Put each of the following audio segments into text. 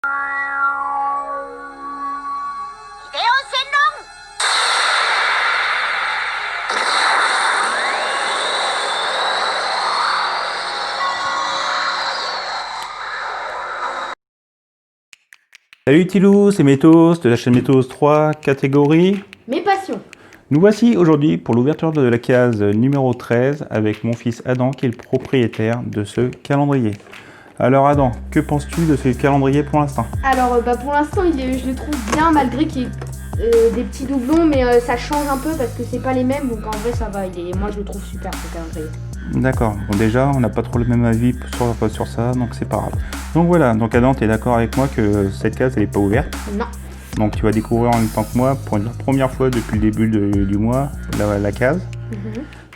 Salut Tilou, c'est Métos de la chaîne Métos 3, catégorie Mes passions. Nous voici aujourd'hui pour l'ouverture de la case numéro 13 avec mon fils Adam qui est le propriétaire de ce calendrier. Alors Adam, que penses-tu de ce calendrier pour l'instant? Alors pour l'instant je le trouve bien malgré qu'il y ait des petits doublons, mais ça change un peu parce que c'est pas les mêmes, donc en vrai ça va, moi je le trouve super ce calendrier. D'accord, bon déjà on n'a pas trop le même avis sur ça, donc c'est pas grave. Donc voilà, donc Adam, tu es d'accord avec moi que cette case elle n'est pas ouverte? Non. Donc tu vas découvrir en même temps que moi pour la première fois depuis le début du mois la case.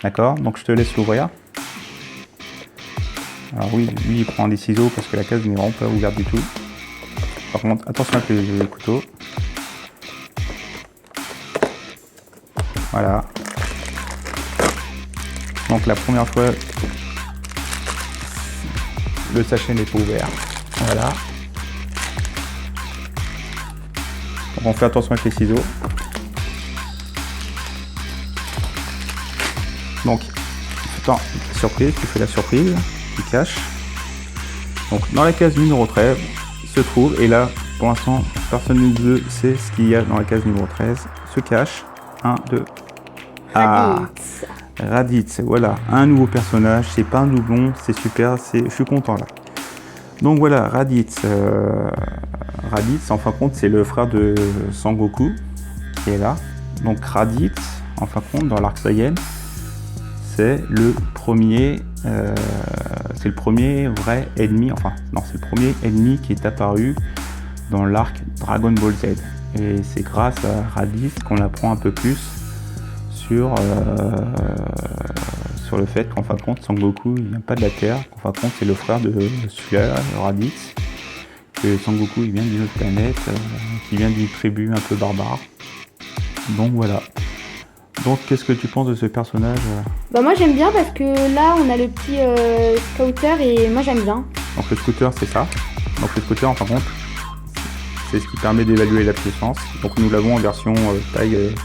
D'accord, donc je te laisse l'ouvrir. Alors oui, lui il prend des ciseaux parce que la case n'est vraiment pas ouverte du tout. Par contre, attention avec les couteaux. Voilà. Donc la première fois, le sachet n'est pas ouvert. Voilà. Donc on fait attention avec les ciseaux. Donc, attends, surprise, tu fais la surprise, tu caches. Donc dans la case numéro 13 se trouve, et là pour l'instant personne ne sait ce qu'il y a dans la case numéro 13, se cache 1, 2. Raditz. Raditz, voilà, un nouveau personnage, c'est pas un doublon, c'est super, je suis content là. Donc voilà, Raditz, Raditz en fin de compte c'est le frère de Sangoku qui est là. Donc Raditz, en fin de compte dans l'arc Saiyan, c'est le premier vrai ennemi, enfin non, c'est le premier ennemi qui est apparu dans l'arc Dragon Ball Z. Et c'est grâce à Raditz qu'on apprend un peu plus sur le fait qu'en fin de compte Sangoku il vient pas de la Terre, qu'en fin de compte c'est le frère de celui-là, Raditz, que Sangoku il vient d'une autre planète, qui vient d'une tribu un peu barbare. Donc voilà. Donc qu'est-ce que tu penses de ce personnage? Bah moi j'aime bien parce que là on a le petit scooter et moi j'aime bien. Donc le scooter c'est ça. Donc le scooter en fin de compte c'est ce qui permet d'évaluer la puissance. Donc nous l'avons en version taille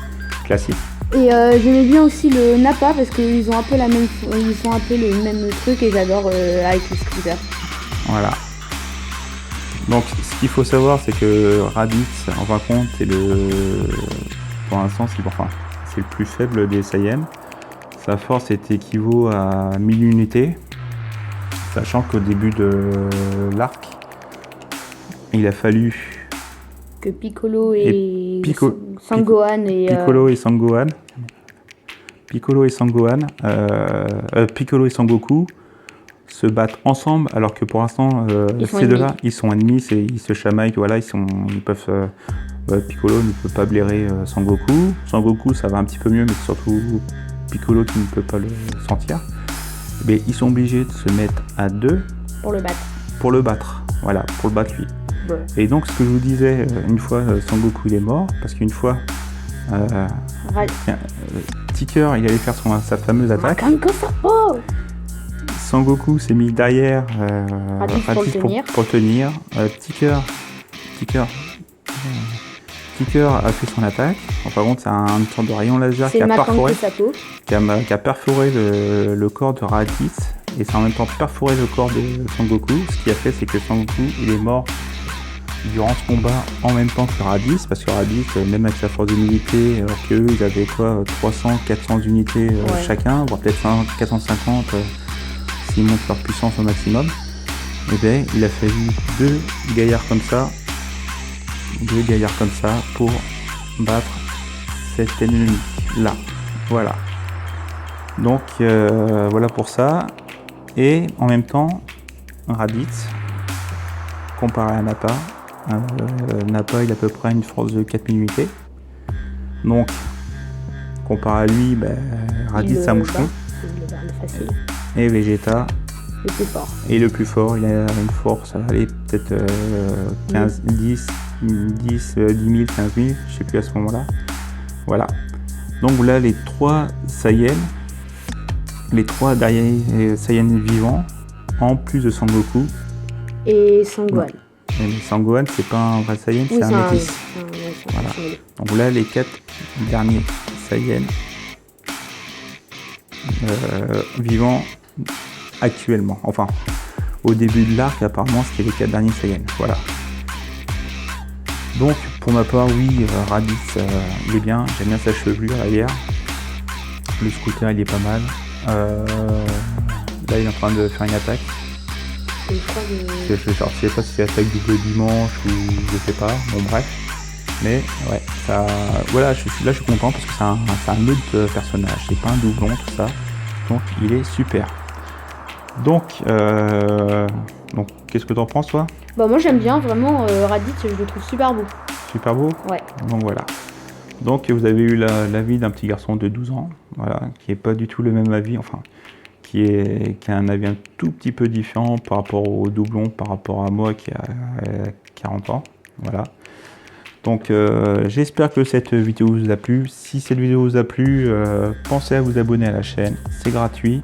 classique. Et j'aimais bien aussi le Nappa parce qu'ils ont un peu le même truc et j'adore avec le scooter. Voilà. Donc ce qu'il faut savoir c'est que Raditz en fin de compte c'est pour l'instant c'est le plus faible des Saiyans. Sa force équivaut à 1000 unités. Sachant qu'au début de l'arc, il a fallu que Piccolo et Sangohan Piccolo et Sangoku se battent ensemble, alors que pour l'instant ces deux-là ils sont ennemis, ils se chamaillent, voilà, Piccolo ne peut pas blairer Sangoku. Sangoku ça va un petit peu mieux, mais c'est surtout Piccolo qui ne peut pas le sentir. Mais ils sont obligés de se mettre à deux pour le battre. Voilà, pour le battre lui. Ouais. Et donc ce que je vous disais, une fois Sangoku il est mort, parce qu'une fois Ticker il allait faire sa fameuse attaque. Sangoku s'est mis derrière Raditz pour le tenir. Ticker a fait son attaque. Enfin bon, c'est une sorte de rayon laser qui a perforé le corps de Raditz, et ça a en même temps perforé le corps de Sangoku. Ce qui a fait c'est que Sangoku il est mort durant ce combat en même temps que Raditz, parce que Raditz, même avec sa force d'unité, alors qu'eux ils avaient quoi, 300-400 unités chacun, voire peut-être 450 s'ils montent leur puissance au maximum, et bien il a fallu deux gaillards comme ça pour battre cet ennemi là. Voilà. Donc voilà pour ça. Et en même temps, Raditz, comparé à Nappa, Nappa il a à peu près une force de 4000 unités. Donc comparé à lui, Raditz c'est un moucheron. Et Vegeta le plus fort, il a une force, allez, peut-être 10 000, 15 000, je sais plus à ce moment là. Voilà. Donc là les trois Saiyans Saiyans vivants, en plus de Sangoku et Sangohan. Mais Sangohan, c'est pas un vrai Saiyan, Oui, c'est un métis. ouais, c'est un Voilà. petit métis. Donc là, les 4 derniers Saiyans vivant actuellement. Enfin, au début de l'arc, apparemment, c'était les 4 derniers Saiyans. Voilà. Donc, pour ma part, oui, Raditz, il est bien. J'aime bien sa chevelure arrière. Le scooter, il est pas mal. Là, il est en train de faire une attaque. Et je crois que... Je sais pas si c'est attaque double dimanche ou je sais pas. Bon, bref. Mais ouais, ça, voilà, je suis content parce que c'est un autre personnage. C'est pas un doublon, tout ça. Donc, il est super. Donc qu'est-ce que t'en penses, toi? Bah moi j'aime bien, vraiment, Raditz, je le trouve super beau. Super beau? Ouais. Donc voilà. Donc vous avez eu l'avis d'un petit garçon de 12 ans, voilà, qui est pas du tout le même avis, enfin, qui a un avis un tout petit peu différent par rapport au doublon, par rapport à moi qui a 40 ans, voilà. Donc j'espère que cette vidéo vous a plu. Si cette vidéo vous a plu, pensez à vous abonner à la chaîne, c'est gratuit.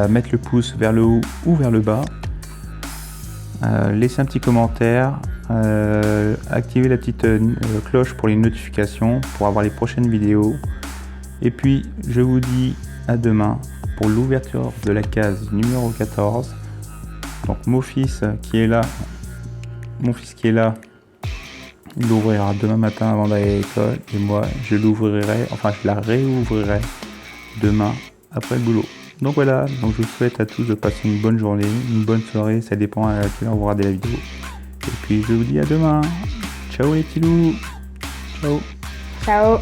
Mettre le pouce vers le haut ou vers le bas. Laissez un petit commentaire, activez la petite cloche pour les notifications pour avoir les prochaines vidéos. Et puis je vous dis à demain pour l'ouverture de la case numéro 14. Donc mon fils qui est là, il l'ouvrira demain matin avant d'aller à l'école et moi je l'ouvrirai, enfin je la réouvrirai demain après le boulot. Donc voilà, donc je vous souhaite à tous de passer une bonne journée, une bonne soirée, ça dépend à laquelle on vous regardez la vidéo. Et puis je vous dis à demain. Ciao les petits loups. Ciao. Ciao.